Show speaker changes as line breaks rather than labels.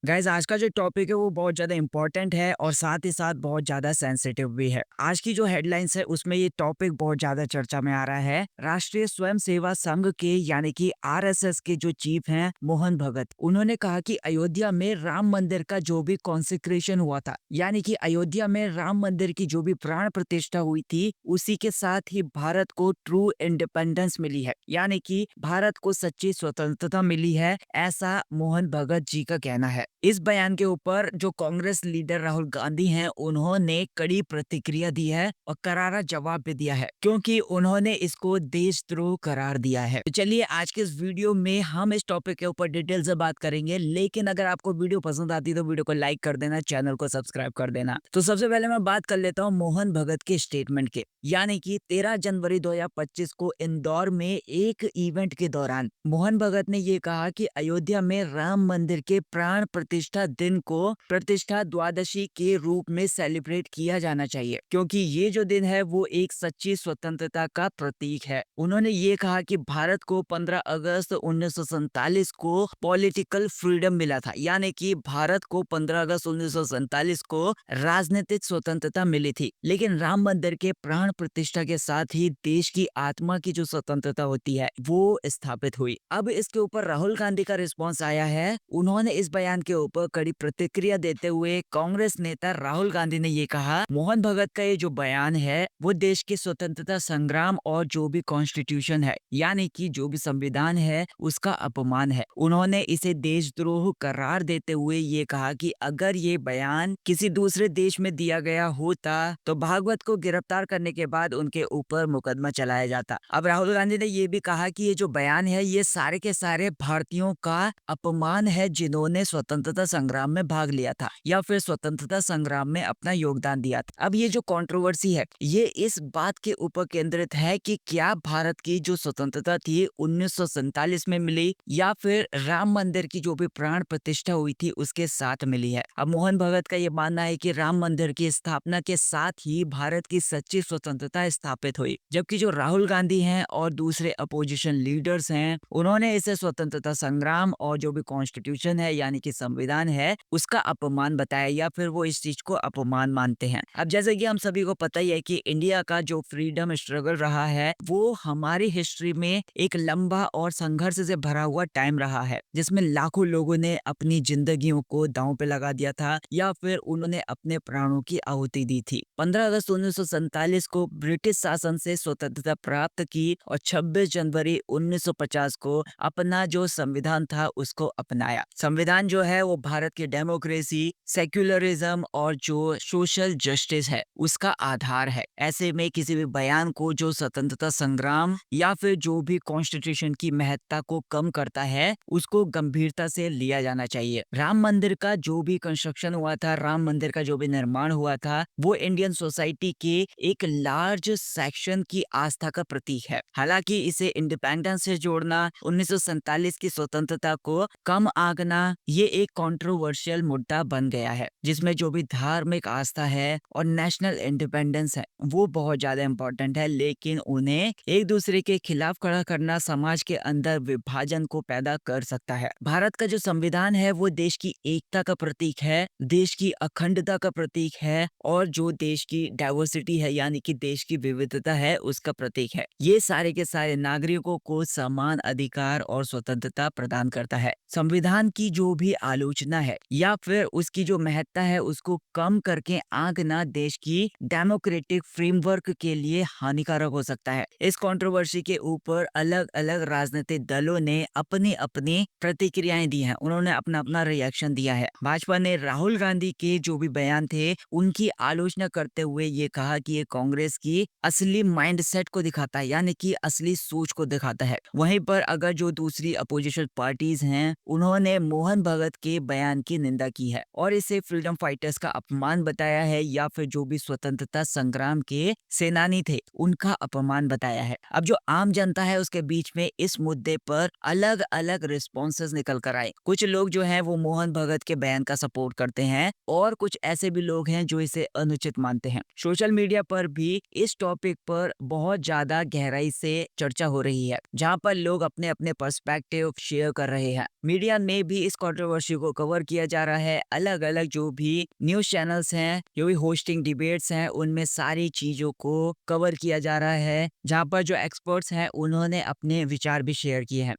Guys आज का जो टॉपिक है वो बहुत ज़्यादा इम्पोर्टेंट है और साथ ही साथ बहुत ज़्यादा सेंसिटिव भी है। आज की जो हेडलाइंस है उसमें ये टॉपिक बहुत ज़्यादा चर्चा में आ रहा है। राष्ट्रीय स्वयं सेवा संघ के यानी कि आरएसएस के जो चीफ हैं मोहन भगत, उन्होंने कहा कि अयोध्या में राम मंदिर का जो भी कॉन्सेक्रेशन हुआ था, यानी कि अयोध्या में राम मंदिर की जो भी प्राण प्रतिष्ठा हुई थी, उसी के साथ ही भारत को ट्रू इंडिपेंडेंस मिली है, यानी कि भारत को सच्ची स्वतंत्रता मिली है, ऐसा मोहन भगत जी का कहना है। इस बयान के ऊपर जो कांग्रेस लीडर राहुल गांधी हैं, उन्होंने कड़ी प्रतिक्रिया दी है और करारा जवाब भी दिया है, क्योंकि उन्होंने इसको देशद्रोह करार दिया है। तो चलिए आज के इस वीडियो में हम इस टॉपिक के ऊपर डिटेल से बात करेंगे, लेकिन अगर आपको वीडियो पसंद आती है तो वीडियो को लाइक कर देना, चैनल को सब्सक्राइब कर देना। तो सबसे पहले मैं बात कर लेता हूँ मोहन भगत के स्टेटमेंट के, यानी कि 13 जनवरी 2025 को इंदौर में एक इवेंट के दौरान मोहन भगत ने ये कहा कि अयोध्या में राम मंदिर के प्राण प्रतिष्ठा दिन को प्रतिष्ठा द्वादशी के रूप में सेलिब्रेट किया जाना चाहिए, क्योंकि ये जो दिन है वो एक सच्ची स्वतंत्रता का प्रतीक है। उन्होंने ये कहा कि भारत को 15 अगस्त 1947 को पॉलिटिकल फ्रीडम मिला था, यानी कि भारत को 15 अगस्त 1947 को राजनीतिक स्वतंत्रता मिली थी, लेकिन राम मंदिर के प्राण प्रतिष्ठा के साथ ही देश की आत्मा की जो स्वतंत्रता होती है वो स्थापित हुई। अब इसके ऊपर राहुल गांधी का रिस्पॉन्स आया है। उन्होंने इस बयान के ऊपर कड़ी प्रतिक्रिया देते हुए कांग्रेस नेता राहुल गांधी ने ये कहा, मोहन भगत का ये जो बयान है वो देश के स्वतंत्रता संग्राम और जो भी कॉन्स्टिट्यूशन है, यानी कि जो भी संविधान है, उसका अपमान है। उन्होंने इसे देशद्रोह करार देते हुए ये कहा कि अगर ये बयान किसी दूसरे देश में दिया गया होता तो भागवत को गिरफ्तार करने के बाद उनके ऊपर मुकदमा चलाया जाता। अब राहुल गांधी ने ये भी कहा कि ये जो बयान है ये सारे के सारे भारतीयों का अपमान है, जिन्होंने स्वतंत्रता संग्राम में भाग लिया था या फिर स्वतंत्रता संग्राम में अपना योगदान दिया था। अब ये जो कंट्रोवर्सी है ये इस बात के ऊपर केंद्रित है कि क्या भारत की जो स्वतंत्रता थी 1947 में मिली या फिर राम मंदिर की जो भी प्राण प्रतिष्ठा हुई थी उसके साथ मिली है। अब मोहन भगत का ये मानना है कि राम मंदिर की स्थापना के साथ ही भारत की सच्ची स्वतंत्रता स्थापित हुई, जबकि जो राहुल गांधी हैं और दूसरे अपोजिशन लीडर्स हैं, उन्होंने इसे स्वतंत्रता संग्राम और जो भी कॉन्स्टिट्यूशन है यानी कि संविधान है उसका अपमान बताया, या फिर वो इस चीज को अपमान मानते हैं। अब जैसे कि हम सभी को पता ही है कि इंडिया का जो फ्रीडम स्ट्रगल रहा है वो हमारी हिस्ट्री में एक लंबा और संघर्ष से भरा हुआ टाइम रहा है, जिसमें लाखों लोगों ने अपनी जिंदगियों को दांव पे लगा दिया था या फिर उन्होंने अपने प्राणों की आहुति दी थी। 15 अगस्त 1947 को ब्रिटिश शासन से स्वतंत्रता प्राप्त की और 26 जनवरी 1950 को अपना जो संविधान था उसको अपनाया। संविधान जो है वो भारत की डेमोक्रेसी, सेक्युलरिज्म और जो सोशल जस्टिस है उसका आधार है। ऐसे में किसी भी बयान को जो स्वतंत्रता संग्राम या फिर जो भी कॉन्स्टिट्यूशन की महत्ता को कम करता है उसको गंभीरता से लिया जाना चाहिए। राम मंदिर का जो भी कंस्ट्रक्शन हुआ था, राम मंदिर का जो भी निर्माण हुआ था, वो इंडियन सोसाइटी के एक लार्ज सेक्शन की आस्था का प्रतीक है। हालांकि इसे इंडिपेंडेंस से जोड़ना, 1947 की स्वतंत्रता को कम आंकना, ये एक कंट्रोवर्शियल मुद्दा बन गया है, जिसमें जो भी धार्मिक आस्था है और नेशनल इंडिपेंडेंस है वो बहुत ज्यादा इंपॉर्टेंट है, लेकिन उन्हें एक दूसरे के खिलाफ खड़ा करना समाज के अंदर विभाजन को पैदा कर सकता है। भारत का जो संविधान है वो देश की एकता का प्रतीक है, देश की अखंडता का प्रतीक है और जो देश की डाइवर्सिटी है यानी कि देश की विविधता है उसका प्रतीक है। ये सारे के सारे नागरिकों को समान अधिकार और स्वतंत्रता प्रदान करता है। संविधान की जो भी आलोचना है या फिर उसकी जो महत्ता है उसको कम करके आंकना देश की डेमोक्रेटिक फ्रेमवर्क के लिए हानिकारक हो सकता है। इस कंट्रोवर्सी के ऊपर अलग अलग राजनीतिक दलों ने अपनी अपनी प्रतिक्रियाएं दी हैं, उन्होंने अपना अपना रिएक्शन दिया है। भाजपा ने राहुल गांधी के जो भी बयान थे उनकी आलोचना करते हुए ये कहा कि ये कांग्रेस की असली माइंडसेट को दिखाता है, यानी कि असली सोच को दिखाता है। वहीं पर अगर जो दूसरी अपोजिशन पार्टीज हैं उन्होंने मोहन भगत के बयान की निंदा की है और इसे फ्रीडम फाइटर्स का अपमान बताया है या फिर जो भी स्वतंत्रता संग्राम के सेनानी थे उनका अपमान बताया है। अब जो आम जनता है उसके बीच में इस मुद्दे पर अलग अलग रिस्पॉन्सेज निकल कर आए। कुछ लोग जो हैं वो मोहन भगत के बयान का सपोर्ट करते हैं और कुछ ऐसे भी लोग हैं जो इसे अनुचित मानते हैं। सोशल मीडिया पर भी इस टॉपिक पर बहुत ज्यादा गहराई से चर्चा हो रही है, जहां पर लोग अपने अपने पर्सपेक्टिव शेयर कर रहे हैं। मीडिया ने भी इस कंट्रोवर्सी को कवर किया जा रहा है। अलग-अलग जो भी न्यूज़ चैनल्स हैं, जो भी होस्टिंग डिबेट्स हैं, उनमें सारी चीज़ों को कवर किया जा रहा है, जहाँ पर जो एक्सपर्ट्स हैं, उन्होंने अपने विचार भी शेयर किए हैं।